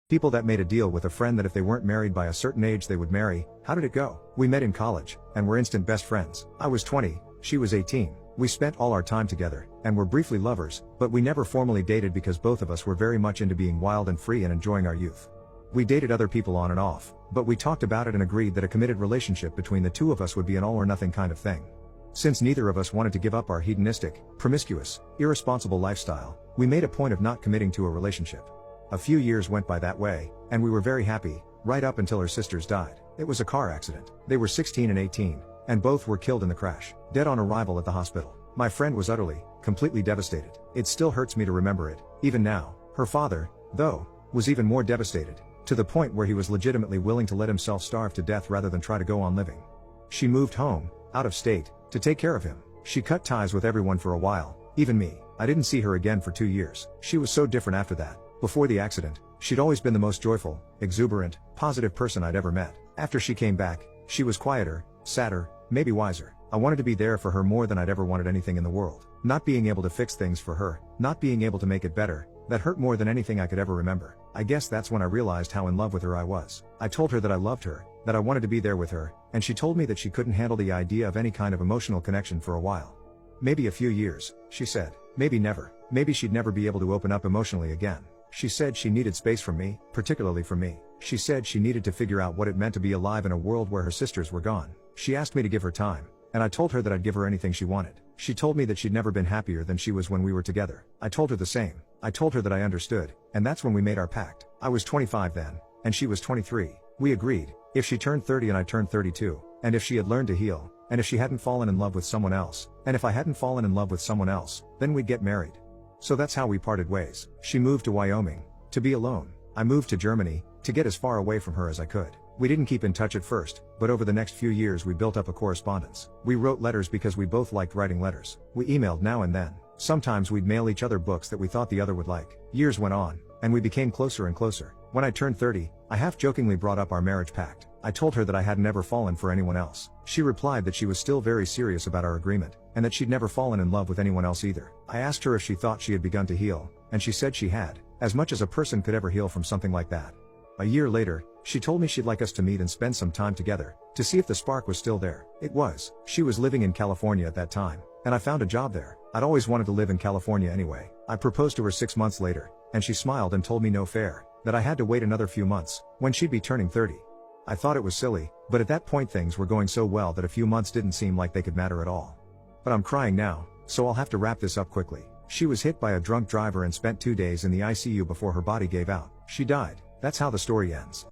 People that made a deal with a friend that if they weren't married by a certain age they would marry. How did it go? We met in college, and were instant best friends. I was 20, she was 18. We spent all our time together, and were briefly lovers, but we never formally dated because both of us were very much into being wild and free and enjoying our youth. We dated other people on and off, but we talked about it and agreed that a committed relationship between the two of us would be an all or nothing kind of thing. Since neither of us wanted to give up our hedonistic, promiscuous, irresponsible lifestyle, we made a point of not committing to a relationship. A few years went by that way, and we were very happy, right up until her sisters died. It was a car accident. They were 16 and 18, and both were killed in the crash, dead on arrival at the hospital. My friend was utterly, completely devastated. It still hurts me to remember it, even now. Her father, though, was even more devastated, to the point where he was legitimately willing to let himself starve to death rather than try to go on living. She moved home, out of state, to take care of him. She cut ties with everyone for a while, even me. I didn't see her again for 2 years. She was so different after that. Before the accident, she'd always been the most joyful, exuberant, positive person I'd ever met. After she came back, she was quieter, sadder, maybe wiser. I wanted to be there for her more than I'd ever wanted anything in the world. Not being able to fix things for her, not being able to make it better, that hurt more than anything I could ever remember. I guess that's when I realized how in love with her I was. I told her that I loved her, that I wanted to be there with her, and she told me that she couldn't handle the idea of any kind of emotional connection for a while. Maybe a few years, she said. Maybe never. Maybe she'd never be able to open up emotionally again. She said she needed space from me, particularly from me. She said she needed to figure out what it meant to be alive in a world where her sisters were gone. She asked me to give her time, and I told her that I'd give her anything she wanted. She told me that she'd never been happier than she was when we were together. I told her the same. I told her that I understood, and that's when we made our pact. I was 25 then, and she was 23. We agreed, if she turned 30 and I turned 32, and if she had learned to heal, and if she hadn't fallen in love with someone else, and if I hadn't fallen in love with someone else, then we'd get married. So that's how we parted ways. She moved to Wyoming, to be alone. I moved to Germany, to get as far away from her as I could. We didn't keep in touch at first, but over the next few years we built up a correspondence. We wrote letters because we both liked writing letters. We emailed now and then. Sometimes we'd mail each other books that we thought the other would like. Years went on, and we became closer and closer. When I turned 30, I half-jokingly brought up our marriage pact. I told her that I had never fallen for anyone else. She replied that she was still very serious about our agreement, and that she'd never fallen in love with anyone else either. I asked her if she thought she had begun to heal, and she said she had, as much as a person could ever heal from something like that. A year later, she told me she'd like us to meet and spend some time together, to see if the spark was still there. It was. She was living in California at that time, and I found a job there. I'd always wanted to live in California anyway. I proposed to her 6 months later, and she smiled and told me no fair, that I had to wait another few months, when she'd be turning 30. I thought it was silly, but at that point things were going so well that a few months didn't seem like they could matter at all. But I'm crying now, so I'll have to wrap this up quickly. She was hit by a drunk driver and spent 2 days in the ICU before her body gave out. She died. That's how the story ends.